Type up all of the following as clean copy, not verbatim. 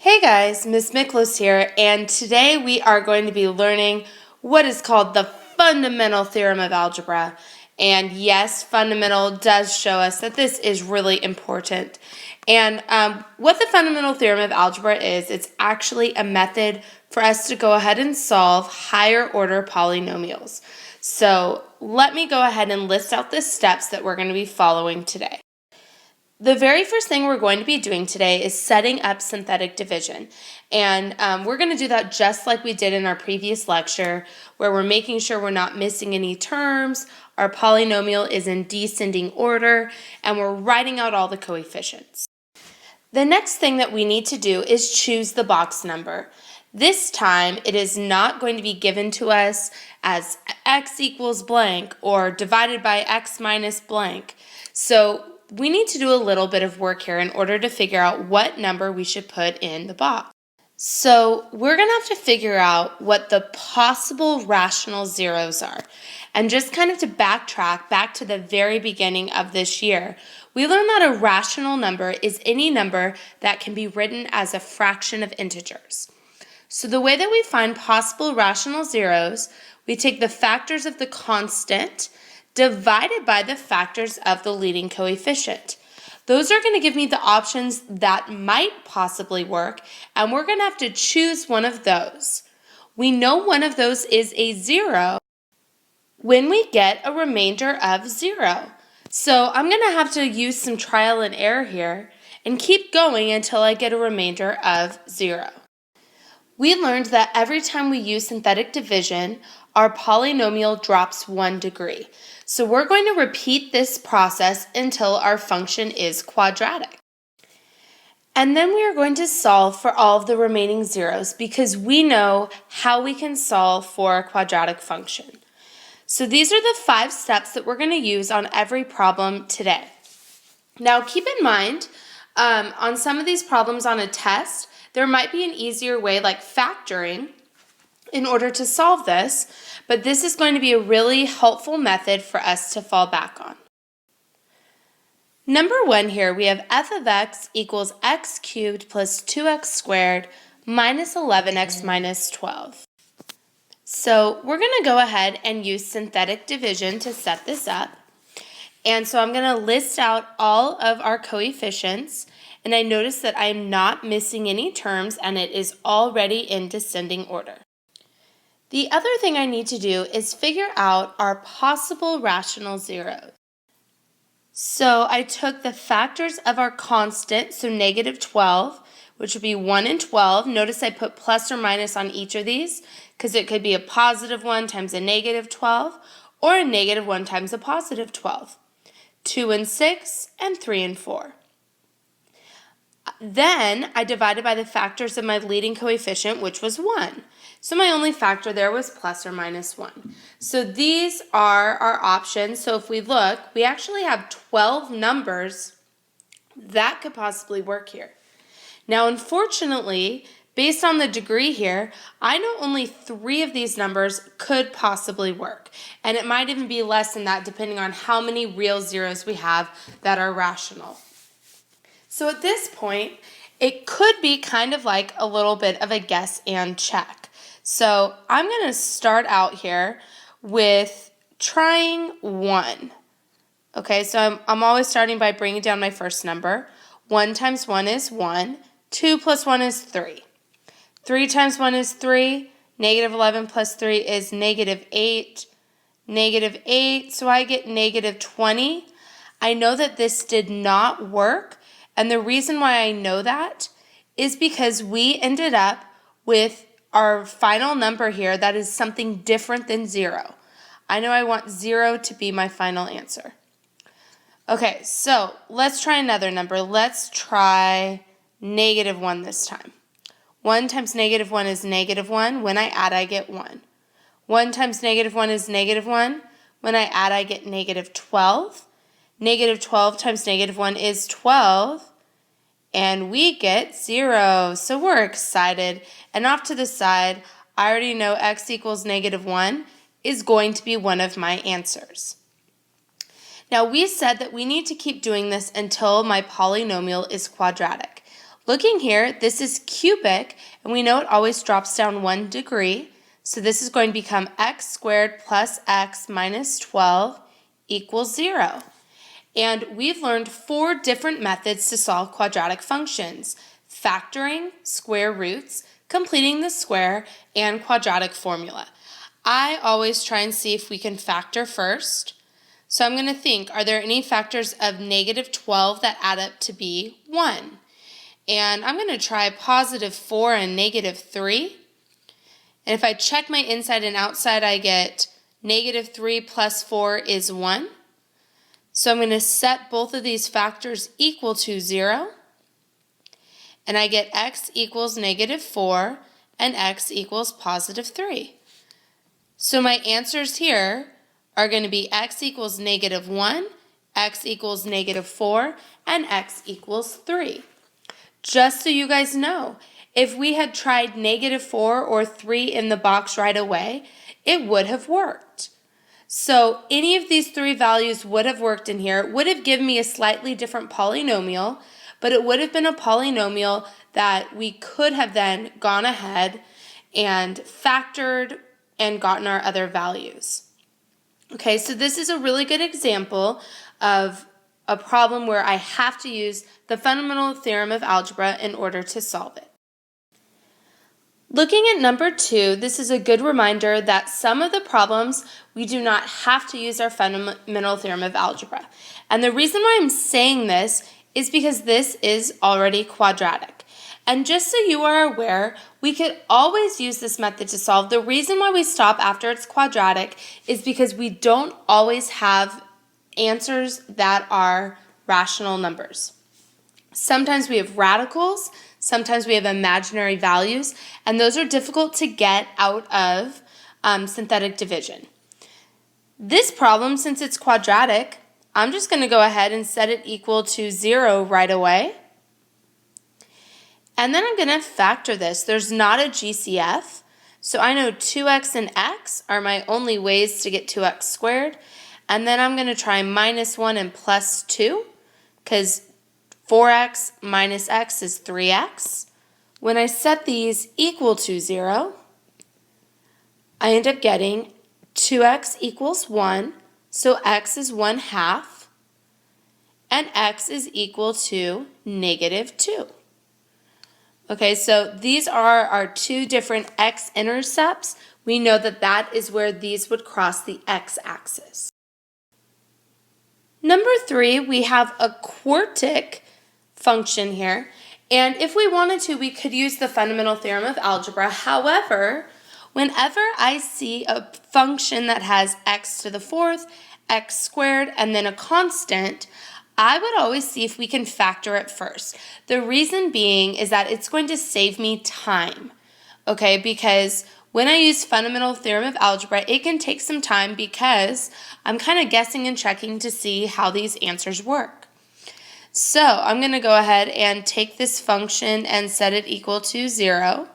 Hey guys, Miss Miklos here, and today we are going to be learning what is called the fundamental theorem of algebra. And yes, fundamental does show us that this is really important. And what the fundamental theorem of algebra is, it's actually a method for us to go ahead and solve higher order polynomials. So let me go ahead and list out the steps that we're going to be following today. The very first thing we're going to be doing today is setting up synthetic division. And we're going to do that just like we did in our previous lecture, where we're making sure we're not missing any terms, our polynomial is in descending order, and we're writing out all the coefficients. The next thing that we need to do is choose the box number. This time, it is not going to be given to us as x equals blank or divided by x minus blank. So we need to do a little bit of work here in order to figure out what number we should put in the box. So we're going to have to figure out what the possible rational zeros are. And just kind of to backtrack back to the very beginning of this year, we learned that a rational number is any number that can be written as a fraction of integers. So the way that we find possible rational zeros, we take the factors of the constant divided by the factors of the leading coefficient. Those are going to give me the options that might possibly work, and we're going to have to choose one of those. We know one of those is a zero when we get a remainder of 0. So I'm going to have to use some trial and error here and keep going until I get a remainder of 0. We learned that every time we use synthetic division, our polynomial drops 1 degree. So we're going to repeat this process until our function is quadratic. And then we are going to solve for all of the remaining zeros because we know how we can solve for a quadratic function. So these are the 5 steps that we're going to use on every problem today. Now keep in mind, on some of these problems on a test, there might be an easier way like factoring in order to solve this, but this is going to be a really helpful method for us to fall back on. Number 1 here, we have f of x equals x cubed plus 2x squared minus 11x minus 12. So we're going to go ahead and use synthetic division to set this up. And so I'm going to list out all of our coefficients, and I notice that I'm not missing any terms and it is already in descending order. The other thing I need to do is figure out our possible rational zeros. So I took the factors of our constant, so negative 12, which would be 1 and 12. Notice I put plus or minus on each of these because it could be a positive 1 times a negative 12 or a negative 1 times a positive 12. 2 and 6 and 3 and 4. Then I divided by the factors of my leading coefficient, which was 1. So my only factor there was plus or minus 1. So these are our options. So if we look, we actually have 12 numbers that could possibly work here. Now, unfortunately, based on the degree here, I know only 3 of these numbers could possibly work. And it might even be less than that depending on how many real zeros we have that are rational. So at this point, it could be kind of like a little bit of a guess and check. So I'm going to start out here with trying 1. Okay, so I'm always starting by bringing down my first number. 1 times 1 is 1. 2 plus 1 is 3. 3 times 1 is 3. Negative 11 plus 3 is negative 8. Negative 8, so I get negative 20. I know that this did not work. And the reason why I know that is because we ended up with our final number here that is something different than 0. I know I want 0 to be my final answer. Okay, so let's try another number. Let's try negative 1 this time. 1 times negative 1 is negative 1. When I add, I get 1. 1 times negative 1 is negative 1. When I add, I get negative 12. Negative 12 times negative 1 is 12, and we get 0. So we're excited. And off to the side, I already know x equals negative 1 is going to be one of my answers. Now we said that we need to keep doing this until my polynomial is quadratic. Looking here, this is cubic, and we know it always drops down 1 degree. So this is going to become x squared plus x minus 12 equals 0. And we've learned 4 different methods to solve quadratic functions: factoring, square roots, completing the square, and quadratic formula. I always try and see if we can factor first. So I'm going to think, are there any factors of negative 12 that add up to be 1? And I'm going to try positive 4 and negative 3. And if I check my inside and outside, I get negative 3 plus 4 is 1. So I'm going to set both of these factors equal to 0. And I get x equals negative 4 and x equals positive 3. So my answers here are going to be x equals negative 1, x equals negative 4, and x equals 3. Just so you guys know, if we had tried negative 4 or 3 in the box right away, it would have worked. So any of these 3 values would have worked in here. It would have given me a slightly different polynomial, but it would have been a polynomial that we could have then gone ahead and factored and gotten our other values. Okay, so this is a really good example of a problem where I have to use the fundamental theorem of algebra in order to solve it. Looking at number 2, this is a good reminder that some of the problems we do not have to use our fundamental theorem of algebra. And the reason why I'm saying this is because this is already quadratic. And just so you are aware, we could always use this method to solve. The reason why we stop after it's quadratic is because we don't always have answers that are rational numbers. Sometimes we have radicals, sometimes we have imaginary values, and those are difficult to get out of synthetic division. This problem, since it's quadratic, I'm just going to go ahead and set it equal to 0 right away. And then I'm going to factor this. There's not a GCF, so I know 2x and x are my only ways to get 2x squared. And then I'm going to try minus 1 and plus 2, because 4x minus x is 3x. When I set these equal to 0, I end up getting 2x equals 1, so x is 1/2, and x is equal to negative 2. Okay, so these are our 2 different x-intercepts. We know that that is where these would cross the x-axis. Number 3, we have a quartic function here, and if we wanted to, we could use the fundamental theorem of algebra. However, whenever I see a function that has x to the 4th, x squared, and then a constant, I would always see if we can factor it first. The reason being is that it's going to save me time, okay, because when I use fundamental theorem of algebra, it can take some time because I'm kind of guessing and checking to see how these answers work. So I'm going to go ahead and take this function and set it equal to 0.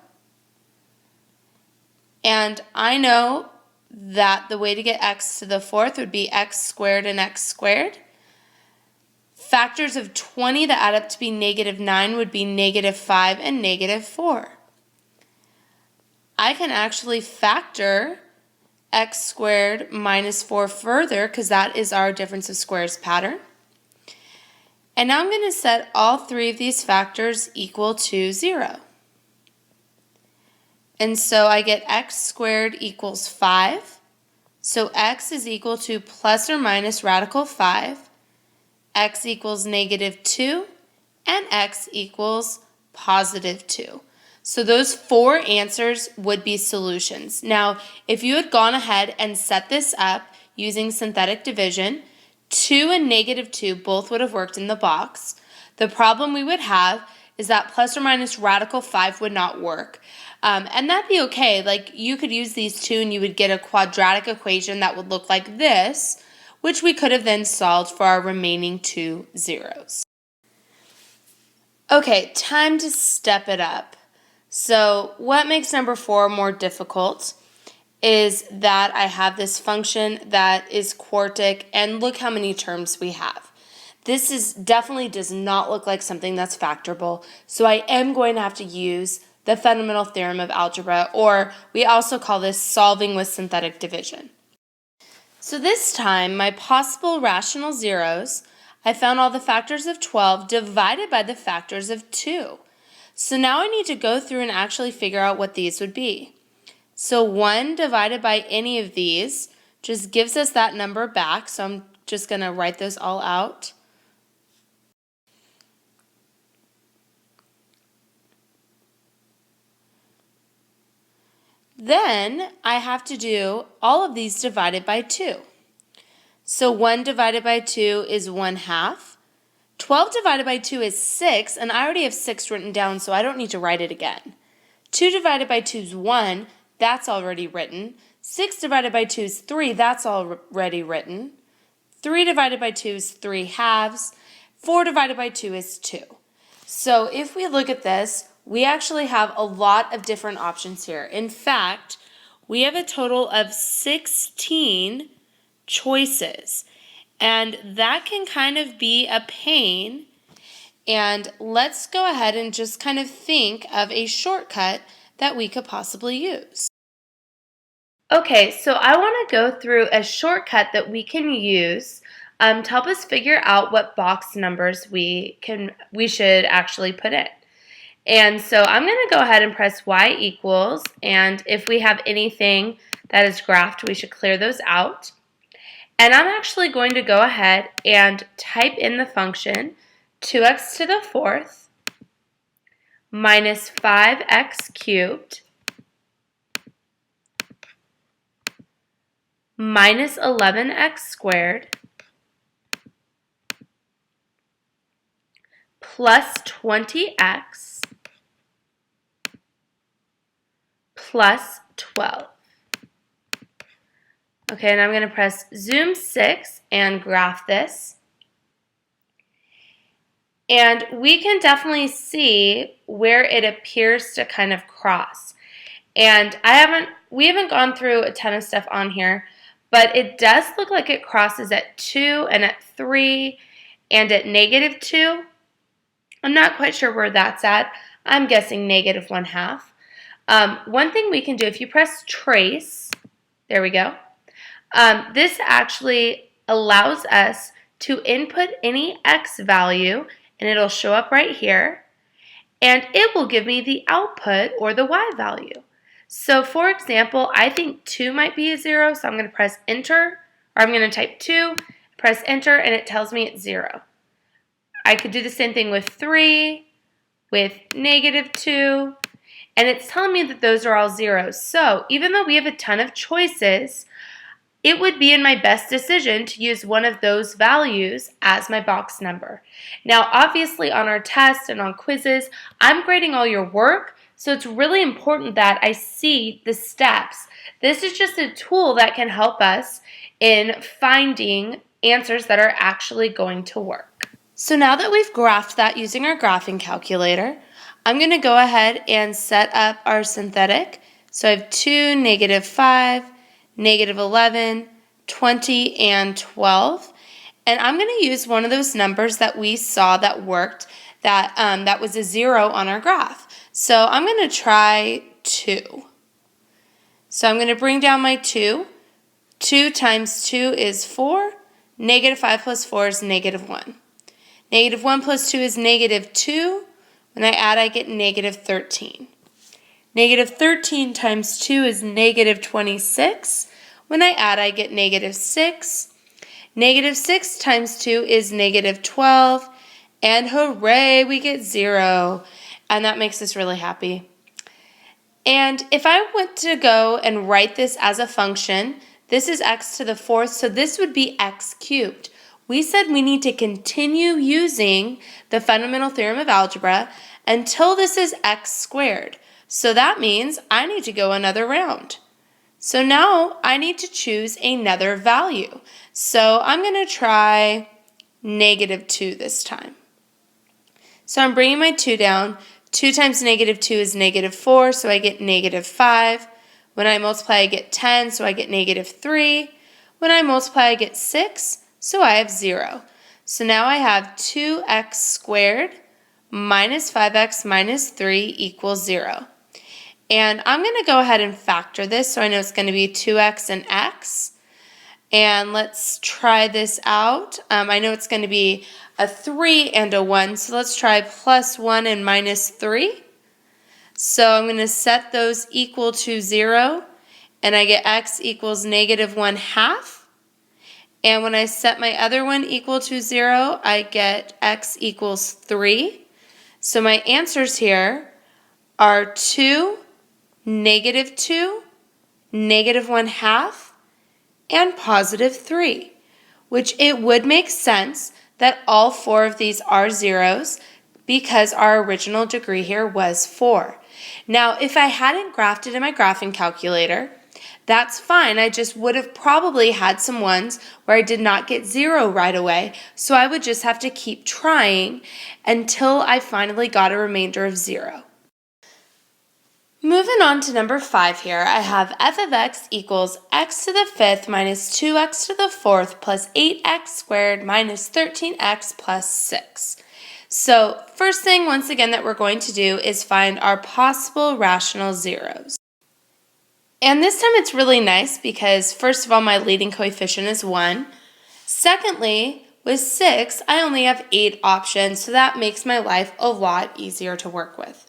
And I know that the way to get x to the 4th would be x squared and x squared. Factors of 20 that add up to be negative 9 would be negative 5 and negative 4. I can actually factor x squared minus 4 further because that is our difference of squares pattern. And now I'm going to set all 3 of these factors equal to 0. And so I get x squared equals 5. So x is equal to plus or minus radical 5. X equals negative 2. And x equals positive 2. So those 4 answers would be solutions. Now, if you had gone ahead and set this up using synthetic division, 2 and negative 2 both would have worked in the box. The problem we would have is that plus or minus radical 5 would not work. And that'd be okay. Like, you could use these 2 and you would get a quadratic equation that would look like this, which we could have then solved for our remaining 2 zeros. Okay, time to step it up. So what makes number 4 more difficult is that I have this function that is quartic, and look how many terms we have. This definitely does not look like something that's factorable, so I am going to have to use the fundamental theorem of algebra, or we also call this solving with synthetic division. So this time, my possible rational zeros, I found all the factors of 12 divided by the factors of 2. So now I need to go through and actually figure out what these would be. So 1 divided by any of these just gives us that number back, so I'm just going to write those all out. Then I have to do all of these divided by 2. So 1 divided by 2 is 1/2. 12 divided by 2 is 6, and I already have 6 written down, so I don't need to write it again. 2 divided by 2 is 1, that's already written. 6 divided by 2 is 3, that's already written. 3 divided by 2 is 3/2. 4 divided by 2 is 2. So if we look at this, we actually have a lot of different options here. In fact, we have a total of 16 choices, and that can kind of be a pain. And let's go ahead and just kind of think of a shortcut that we could possibly use. Okay, so I want to go through a shortcut that we can use to help us figure out what box numbers we should actually put in. And so I'm going to go ahead and press y equals, and if we have anything that is graphed, we should clear those out. And I'm actually going to go ahead and type in the function 2x to the 4th minus 5x cubed minus 11x squared plus 20x plus 12. Okay, and I'm going to press zoom 6 and graph this. And we can definitely see where it appears to kind of cross. And we haven't gone through a ton of stuff on here, but it does look like it crosses at 2 and at 3 and at -2. I'm not quite sure where that's at. I'm guessing -1/2. One thing we can do, if you press trace, there we go. This actually allows us to input any x value, and it'll show up right here, and it will give me the output or the y value. So for example, I think 2 might be a 0, so I'm going to press enter, or I'm going to type 2, press enter, and it tells me it's 0. I could do the same thing with 3, with -2, and it's telling me that those are all zeros. So even though we have a ton of choices, it would be in my best decision to use one of those values as my box number. Now, obviously on our tests and on quizzes, I'm grading all your work, so it's really important that I see the steps. This is just a tool that can help us in finding answers that are actually going to work. So now that we've graphed that using our graphing calculator, I'm going to go ahead and set up our synthetic. So I have 2, -5, -11, 20, and 12. And I'm going to use one of those numbers that we saw that worked, that was a 0 on our graph. So I'm going to try 2. So I'm going to bring down my 2. 2 times 2 is 4. -5 plus 4 is -1. -1 plus 2 is -2. When I add, I get -13. -13 times 2 is -26. When I add, I get -6. -6 times 2 is -12. And hooray, we get 0. And that makes us really happy. And if I went to go and write this as a function, this is x to the 4th, so this would be x cubed. We said we need to continue using the fundamental theorem of algebra until this is x squared. So that means I need to go another round. So now I need to choose another value. So I'm going to try -2 this time. So I'm bringing my 2 down. 2 times -2 is -4, so I get -5. When I multiply, I get 10, so I get -3. When I multiply, I get 6, so I have 0. So now I have 2x squared minus 5x minus 3 equals 0. And I'm going to go ahead and factor this, so I know it's going to be 2x and x. And let's try this out. I know it's going to be a 3 and a 1, so let's try plus 1 and minus 3. So I'm going to set those equal to 0, and I get x equals negative 1/2. And when I set my other one equal to 0, I get x equals 3. So my answers here are 2, negative 2, negative 1/2, and positive 3, which it would make sense that all 4 of these are zeros because our original degree here was 4. Now, if I hadn't graphed it in my graphing calculator, that's fine. I just would have probably had some ones where I did not get 0 right away, so I would just have to keep trying until I finally got a remainder of 0. Moving on to number 5 here, I have f of x equals x to the 5th minus 2x to the 4th plus 8x squared minus 13x plus 6. So first thing, once again, that we're going to do is find our possible rational zeros. And this time it's really nice because, first of all, my leading coefficient is 1. Secondly, with 6, I only have 8 options, so that makes my life a lot easier to work with.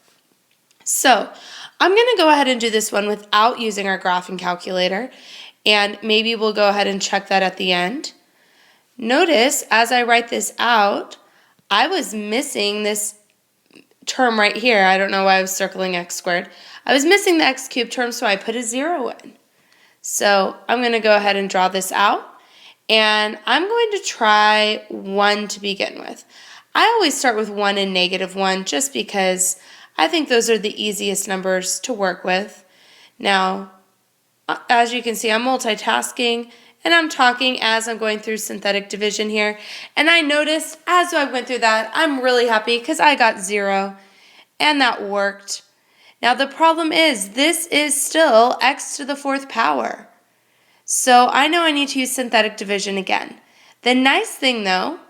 So I'm going to go ahead and do this one without using our graphing calculator, and maybe we'll go ahead and check that at the end. Notice, as I write this out, I was missing this term right here. I don't know why I was circling x squared. I was missing the x cubed term, so I put a 0 in. So I'm going to go ahead and draw this out, and I'm going to try 1 to begin with. I always start with 1 and negative 1 just because I think those are the easiest numbers to work with. Now, as you can see, I'm multitasking, and I'm talking as I'm going through synthetic division here. And I noticed as I went through that, I'm really happy because I got 0, and that worked. Now the problem is, this is still x to the 4th power. So I know I need to use synthetic division again. The nice thing though,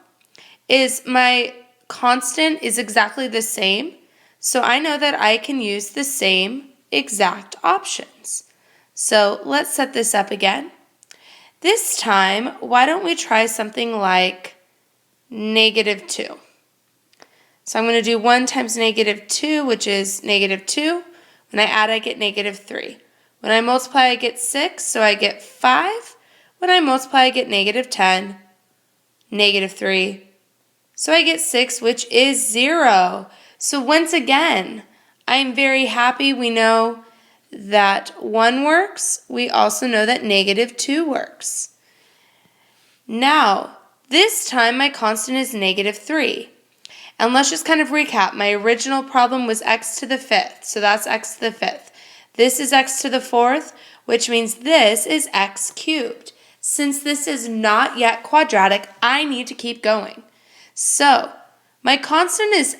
is my constant is exactly the same. So I know that I can use the same exact options. So let's set this up again. This time, why don't we try something like negative 2. So I'm going to do 1 times negative 2, which is negative 2. When I add, I get negative 3. When I multiply, I get 6, so I get 5. When I multiply, I get negative 10, negative 3. So I get 6, which is 0. So once again, I'm very happy. We know that 1 works. We also know that negative 2 works. Now, this time my constant is negative 3. And let's just kind of recap. My original problem was x to the 5th, so that's x to the 5th. This is x to the 4th, which means this is x cubed. Since this is not yet quadratic, I need to keep going. So, my constant is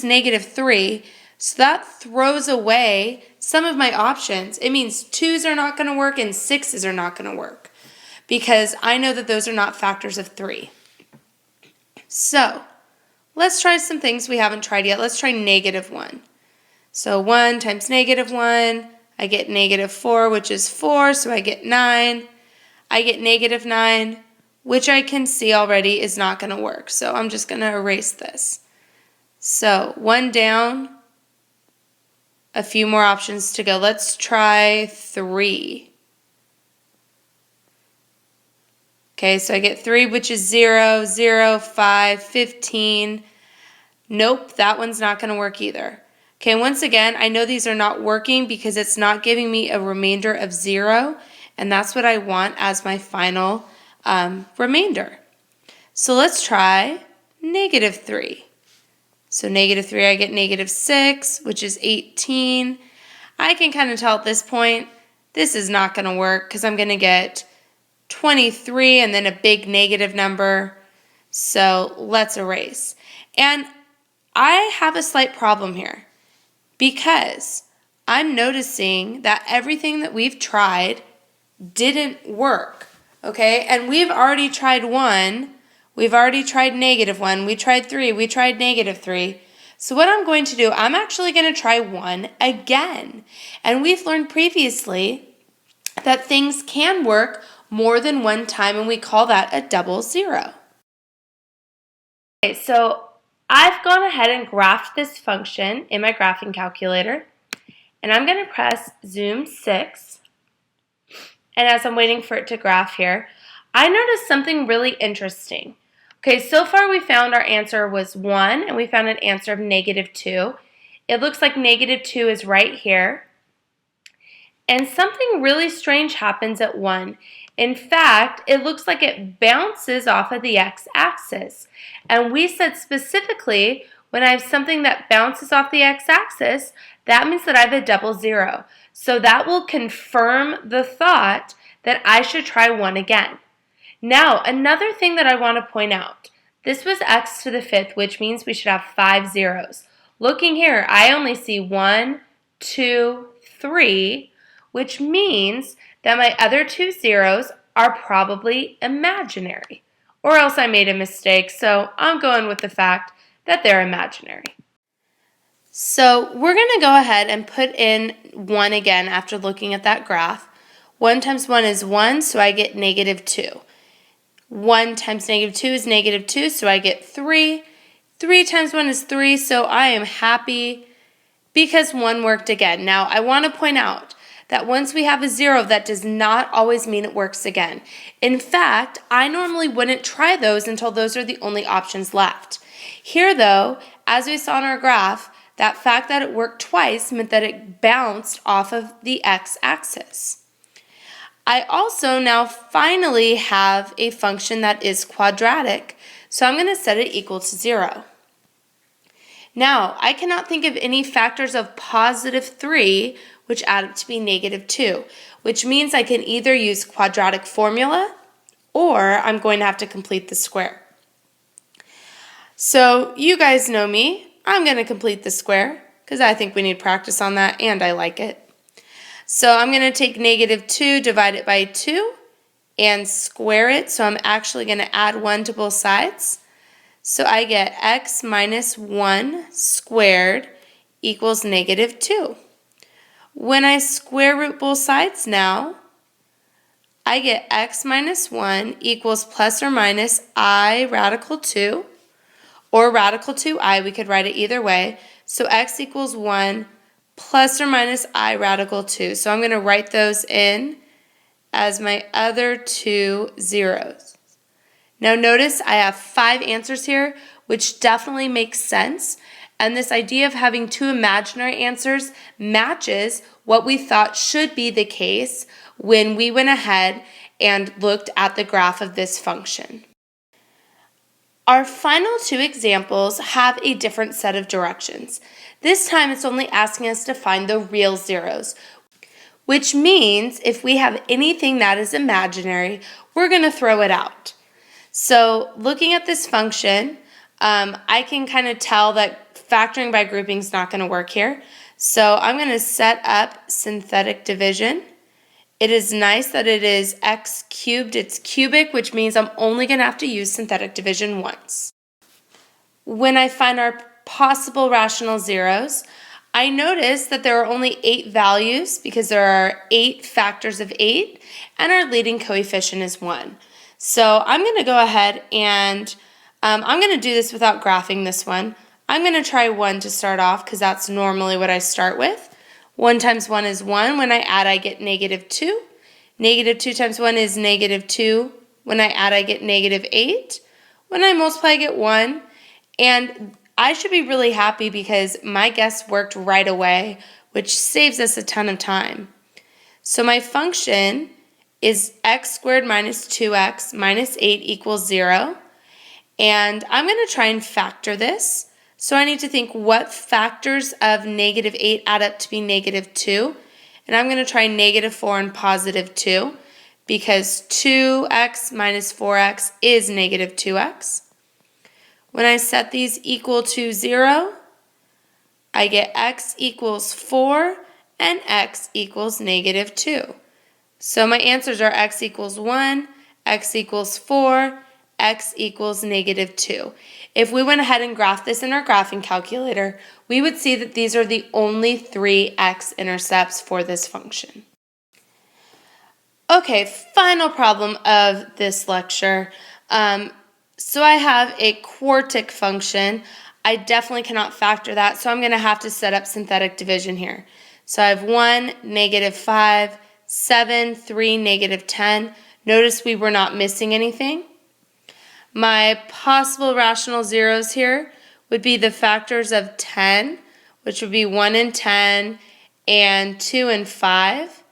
negative 3, so that throws away some of my options. It means 2's are not going to work and 6's are not going to work because I know that those are not factors of 3. So, let's try some things we haven't tried yet. Let's try negative 1. So 1 times negative 1, I get negative 4, which is 4, so I get 9. I get negative 9, which I can see already is not going to work. So I'm just going to erase this. So 1 down, a few more options to go. Let's try 3. Okay, so I get 3, which is 0, 0, 5, 15. Nope, that one's not going to work either. Okay, once again, I know these are not working because it's not giving me a remainder of 0, and that's what I want as my final remainder. So let's try negative 3. So negative 3, I get negative 6, which is 18. I can kind of tell at this point, this is not going to work because I'm going to get 23 and then a big negative number. So let's erase. And I have a slight problem here because I'm noticing that everything that we've tried didn't work. Okay, and we've already tried 1 We've already tried -1, we tried 3, we tried -3. So what I'm going to do, I'm actually going to try 1 again. And we've learned previously that things can work more than one time, and we call that a double zero. Okay, so I've gone ahead and graphed this function in my graphing calculator, and I'm going to press zoom 6. And as I'm waiting for it to graph here, I noticed something really interesting. Okay, so far we found our answer was 1, and we found an answer of -2. It looks like -2 is right here. And something really strange happens at 1. In fact, it looks like it bounces off of the x-axis. And we said specifically, when I have something that bounces off the x-axis, that means that I have a double zero. So that will confirm the thought that I should try 1 again. Now, another thing that I want to point out. This was x to the 5th, which means we should have 5 zeros. Looking here, I only see 1, 2, 3, which means that my other 2 zeros are probably imaginary. Or else I made a mistake, so I'm going with the fact that they're imaginary. So we're going to go ahead and put in 1 again after looking at that graph. 1 times 1 is 1, so I get -2. 1 times -2 is -2, so I get 3. 3 times 1 is 3, so I am happy because 1 worked again. Now, I want to point out that once we have a 0, that does not always mean it works again. In fact, I normally wouldn't try those until those are the only options left. Here, though, as we saw in our graph, that fact that it worked twice meant that it bounced off of the x-axis. I also now finally have a function that is quadratic, so I'm going to set it equal to 0. Now, I cannot think of any factors of +3 which add up to be -2, which means I can either use quadratic formula or I'm going to have to complete the square. So you guys know me. I'm going to complete the square because I think we need practice on that and I like it. So I'm going to take -2, divide it by 2, and square it. So I'm actually going to add 1 to both sides. So I get x minus 1 squared equals -2. When I square root both sides now, I get x minus 1 equals plus or minus I radical 2, or radical 2i, we could write it either way. So x equals 1 plus or minus I radical 2. So I'm going to write those in as my other 2 zeros. Now notice I have 5 answers here, which definitely makes sense. And this idea of having 2 imaginary answers matches what we thought should be the case when we went ahead and looked at the graph of this function. Our final 2 examples have a different set of directions. This time it's only asking us to find the real zeros, which means if we have anything that is imaginary, we're going to throw it out. So looking at this function, I can kind of tell that factoring by grouping is not going to work here. So I'm going to set up synthetic division. It is nice that it is x cubed, it's cubic, which means I'm only going to have to use synthetic division once. When I find our possible rational zeros, I notice that there are only 8 values because there are 8 factors of 8, and our leading coefficient is 1. So I'm going to go ahead and I'm going to do this without graphing this one. I'm going to try 1 to start off because that's normally what I start with. 1 times 1 is 1. When I add, I get -2. -2 times 1 is -2. When I add, I get -8. When I multiply, I get 1. And I should be really happy because my guess worked right away, which saves us a ton of time. So my function is x squared minus 2x minus 8 equals 0. And I'm going to try and factor this. So I need to think what factors of -8 add up to be -2. And I'm going to try -4 and +2 because 2x minus 4x is -2x. When I set these equal to 0, I get x equals 4 and x equals -2. So my answers are x equals 1, x equals 4, x equals -2. If we went ahead and graphed this in our graphing calculator, we would see that these are the only 3 x-intercepts for this function. Okay, final problem of this lecture. So I have a quartic function. I definitely cannot factor that, so I'm going to have to set up synthetic division here. So I have 1, -5, 7, 3, -10. Notice we were not missing anything. My possible rational zeros here would be the factors of 10, which would be 1 and 10, and 2 and 5,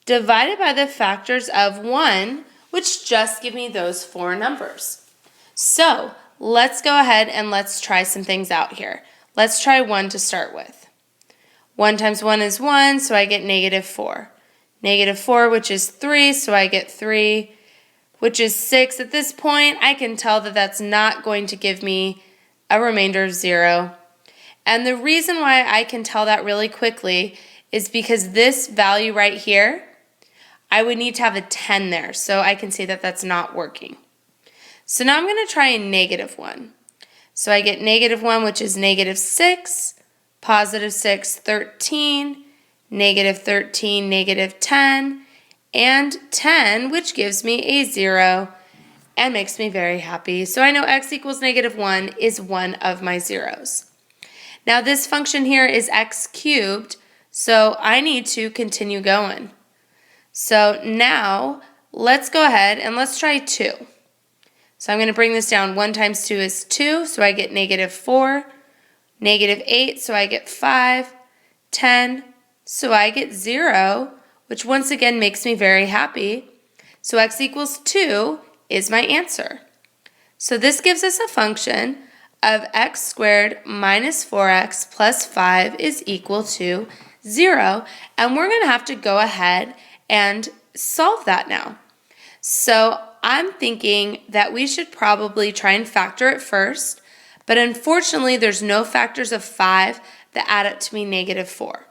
divided by the factors of 1, which just give me those 4 numbers. So let's go ahead and let's try some things out here. Let's try 1 to start with. 1 times 1 is 1, so I get -4. -4, which is 3, so I get 3, which is 6. At this point, I can tell that that's not going to give me a remainder of 0. And the reason why I can tell that really quickly is because this value right here, I would need to have a 10 there, so I can see that that's not working. So now I'm going to try a -1. So I get -1, which is -6, +6, 13, -13, -10, and 10, which gives me a 0 and makes me very happy. So I know x equals -1 is one of my zeros. Now this function here is x cubed, so I need to continue going. So now let's go ahead and let's try 2. So I'm going to bring this down. 1 times 2 is 2, so I get -4, -8, so I get 5, 10, so I get 0, which once again makes me very happy. So x equals 2 is my answer. So this gives us a function of x squared minus 4x plus 5 is equal to 0. And we're going to have to go ahead and solve that now. So I'm thinking that we should probably try and factor it first, but unfortunately there's no factors of 5 that add up to me -4.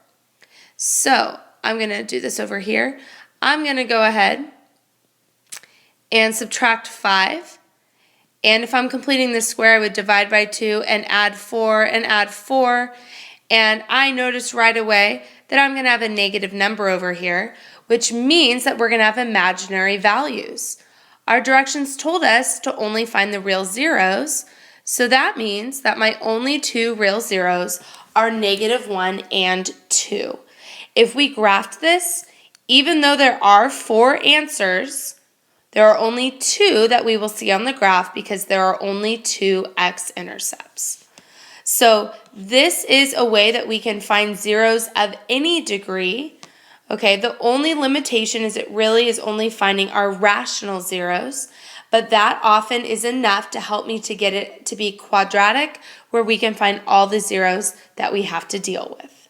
So I'm going to do this over here. I'm going to go ahead and subtract 5. And if I'm completing this square, I would divide by 2 and add 4 and add 4. And I notice right away that I'm going to have a negative number over here, which means that we're going to have imaginary values. Our directions told us to only find the real zeros, so that means that my only 2 real zeros are -1 and 2. If we graphed this, even though there are 4 answers, there are only 2 that we will see on the graph because there are only 2 x-intercepts. So this is a way that we can find zeros of any degree. Okay, the only limitation is it really is only finding our rational zeros, but that often is enough to help me to get it to be quadratic, where we can find all the zeros that we have to deal with.